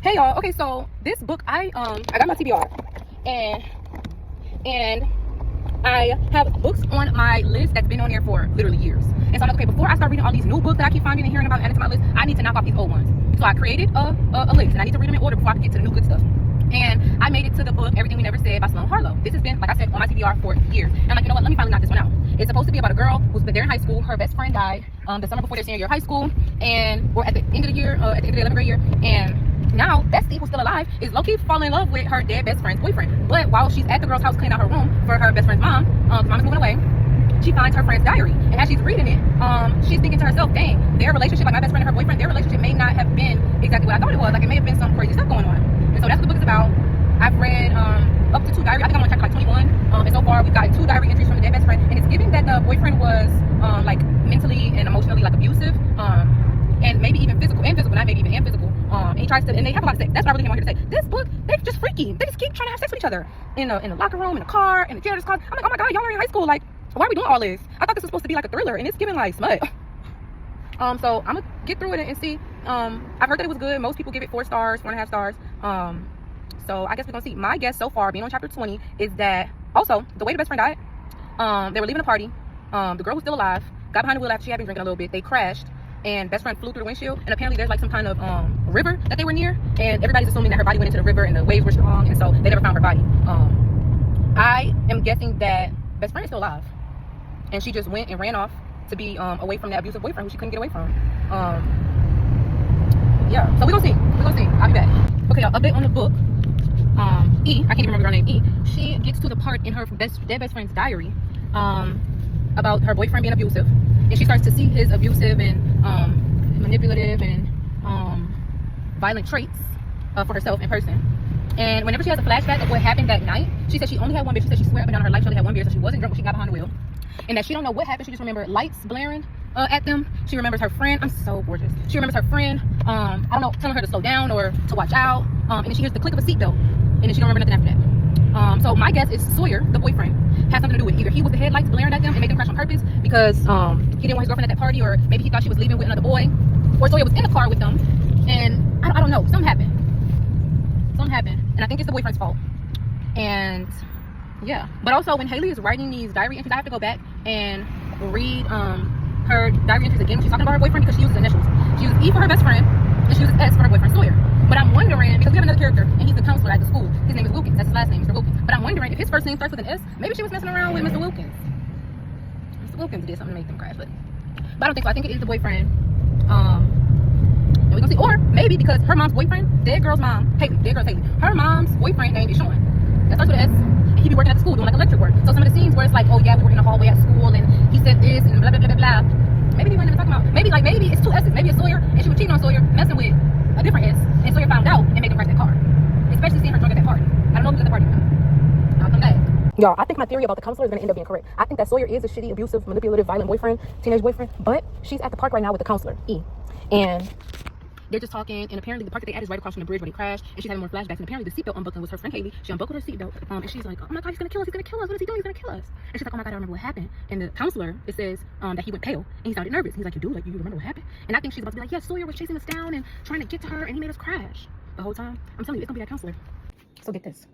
Hey y'all. Okay, so this book I got my TBR, and I have books on my list that's been on there for literally years. And so I'm like, okay, before I start reading all these new books that I keep finding and hearing about adding to my list, I need to knock off these old ones. So I created a list, and I need to read them in order before I can get to the new good stuff. And I made it to the book Everything We Never Said by Sloane Harlow. This has been, like I said, on my TBR for years. And I'm like, you know what? Let me finally knock this one out. It's supposed to be about a girl who's been there in high school. Her best friend died the summer before their senior year of high school, or at the end of the year, at the end of the 11th grade year. And now Bestie, who's still alive, is low-key falling in love with her dead best friend's boyfriend. But while she's at the girl's house cleaning out her room for her best friend's mom, mom is moving away, she finds her friend's diary. And as she's reading it, she's thinking to herself, dang, their relationship, like my best friend and her boyfriend, their relationship may not have been exactly what I thought it was. Like, it may have been some crazy stuff going on. And so that's what the book is about. I've read up to 2 diary. I think I'm on chapter like 21. And so far we've gotten 2 diary entries from the dead best friend. And it's giving that the boyfriend was like mentally and emotionally like abusive, and maybe even physical, not maybe even and physical. And he tries to, and they have a lot of sex. That's what I really came out here to say. This book, they're just freaky. They just keep trying to have sex with each other in the locker room, in the car, in the janitor's car. I'm like, oh my god, y'all are in high school. Like, why are we doing all this? I thought this was supposed to be like a thriller, and it's giving like smut. So I'm gonna get through it and see. I've heard that it was good. Most people give it 4 stars, 4.5 stars. So I guess we're gonna see. My guess so far, being on chapter 20, is that also the way the best friend died, they were leaving a party. The girl was still alive, got behind the wheel after she had been drinking a little bit. They crashed, and best friend flew through the windshield. And apparently there's like some kind of river that they were near, and everybody's assuming that her body went into the river and the waves were strong, and so they never found her body. I am guessing that best friend is still alive, and she just went and ran off to be away from that abusive boyfriend who she couldn't get away from. Yeah, so we're gonna see. I'll be back. Okay, y'all, update on the book. I can't even remember her name. E. She gets to the part in her dead best friend's diary about her boyfriend being abusive, and she starts to see his abusive and manipulative and violent traits for herself in person. And whenever she has a flashback of what happened that night, she said she only had one beer. She said she swear up and down her life she only had one beer, so she wasn't drunk when she got behind the wheel. And that she don't know what happened. She just remembered lights blaring at them. She remembers her friend. I'm so gorgeous. She remembers her friend, I don't know, telling her to slow down or to watch out. And then she hears the click of a seatbelt, and then she don't remember nothing after that. So my guess is Sawyer, the boyfriend, has something to do with it. Either he was the headlights blaring at them and made them crash on purpose because he didn't want his girlfriend at that party, or maybe he thought she was leaving with another boy, or Sawyer was in the car with them, and I don't know. Something happened, and I think it's the boyfriend's fault. And yeah, but also when Haley is writing these diary entries, I have to go back and read her diary entries again when she's talking about her boyfriend, because she uses initials. She uses E for her best friend, and she uses S for her boyfriend Sawyer. But I'm wondering, because we have another character, and he's the counselor at the school. His name is Wilkins. That's his last name, Mr. Wilkins. But I'm wondering if his first name starts with an S. Maybe she was messing around with Mr. Wilkins. Mr. Wilkins did something to make them crash, but I don't think so. I think it is the boyfriend. And we're gonna see, or maybe because her mom's boyfriend, dead girl's mom, Haley, her mom's boyfriend name is Sean. That starts with an S. And he be working at the school doing like electric work. So some of the scenes where it's like, oh yeah, we were in the hallway at school, and he said this and blah blah blah blah blah. Maybe he wasn't even talking about. Maybe it's 2 S's. Maybe it's Sawyer, and she was cheating on Sawyer, messing with a different S, and Sawyer found out and made him crash that car. Especially seeing her drunk at that party. I don't know who's at the party now. I'll come back. Y'all, I think my theory about the counselor is going to end up being correct. I think that Sawyer is a shitty, abusive, manipulative, violent boyfriend, teenage boyfriend, but she's at the park right now with the counselor, E. And they're just talking, and apparently the park that they at is right across from the bridge where he crashed, and she's having more flashbacks, and apparently the seatbelt unbuckling was her friend Haley. She unbuckled her seatbelt, and she's like, oh my god, he's gonna kill us, what is he doing, he's gonna kill us. And she's like, oh my god, I remember what happened. And the counselor, it says that he went pale, and he sounded nervous. He's like, you remember what happened? And I think she's about to be like, yeah, Sawyer was chasing us down and trying to get to her, and he made us crash the whole time. I'm telling you, it's gonna be that counselor. So get this,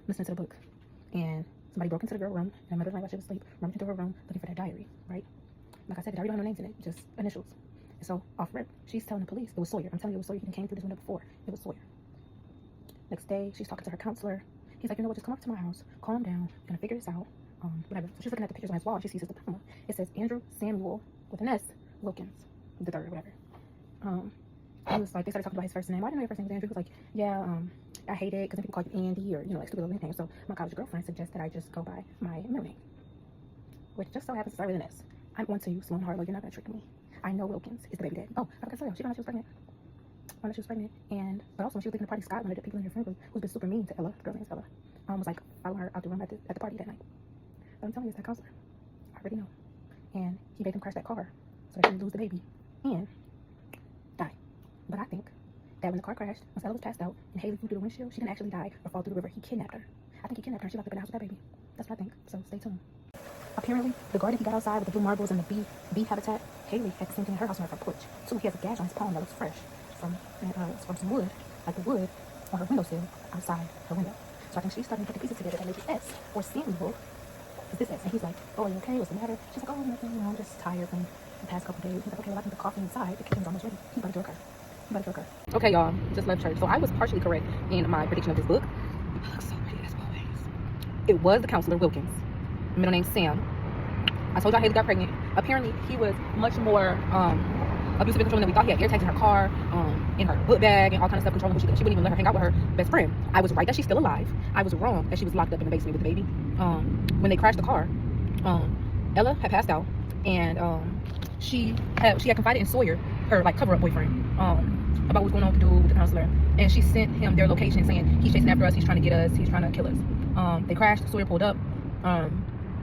listen to the book, and somebody broke into the girl's room, and her mother night while she was asleep, rummaged into her room looking for that diary, right? Like I said, the diary don't have no names in it, just initials. And so off rip, she's telling the police it was Sawyer. I'm telling you, it was Sawyer. He came through this window before. It was Sawyer. Next day, she's talking to her counselor. He's like, you know what, just come up to my house, calm down, we're gonna figure this out. Whatever. So she's looking at the pictures on his wall, and she sees his diploma. It says Andrew Samuel with an S Wilkins, the third, whatever. He was like, they started talking about his first name. Why didn't I know your first name was Andrew? He was like, yeah, I hate it because then people call you Andy, or like stupid little nicknames. So my college girlfriend suggested I just go by my middle name, which just so happens to start with an S. I'm on to you, Sloane Harlow. You're not gonna trick me. I know Wilkins is the baby dad. Oh, I forgot to tell you, she found out she was pregnant. And but also when she was leaving the party, Scott, one of the people in her friend group who's been super mean to Ella, the girl's name is Ella, was like following her out the room at the party that night. But I'm telling you, it's that counselor. I already know. And he made them crash that car so that she would lose the baby and die. But I think that when the car crashed, once Ella was passed out and Haley flew through the windshield, she didn't actually die or fall through the river. He kidnapped her. I think he kidnapped her and she locked up in the house with that baby. That's what I think. So stay tuned. Apparently, the garden he got outside with the blue marbles and the bee habitat, Haley had the same thing in her house on her front porch. So he has a gash on his palm that looks fresh from some wood. like the wood on her windowsill outside her window. So I think she's starting to put the pieces together that maybe S or Samuel is this S. And he's like, oh, are you okay? What's the matter? She's like, oh, nothing, you know, I'm just tired from the past couple days. He's like, okay, well, I think the coffee inside, the kitchen's almost ready. You better do okay. You better do okay. Okay, y'all, just left church. So I was partially correct in my prediction of this book. It looks so pretty as always. It was the counselor Wilkins, middle name Sam. I told y'all Haley got pregnant. Apparently, he was much more abusive and controlling than we thought. He had air tags in her car, in her book bag, and all kind of stuff, controlling her. She wouldn't even let her hang out with her best friend. I was right that she's still alive. I was wrong that she was locked up in the basement with the baby. When they crashed the car, Ella had passed out, and she had confided in Sawyer, her like cover-up boyfriend, about what's going on with the dude, with the counselor, and she sent him their location saying he's chasing after us, he's trying to get us, he's trying to kill us. They crashed. Sawyer pulled up.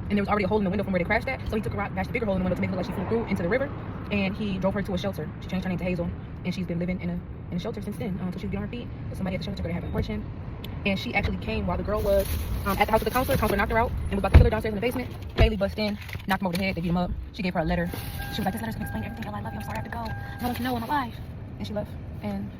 And there was already a hole in the window from where they crashed at. So he took a rock, bashed a bigger hole in the window to make it look like she flew through into the river. And he drove her to a shelter. She changed her name to Hazel. And she's been living in a shelter since then. So she's been on her feet. So somebody at the shelter took her to have an abortion. And she actually came while the girl was at the house with the counselor. The counselor knocked her out and was about to kill her downstairs in the basement. Haley busted in, knocked him over the head. They beat him up. She gave her a letter. She was like, this letter's gonna explain everything. I love you. I'm sorry I have to go. I want you to know I'm alive. And she left. And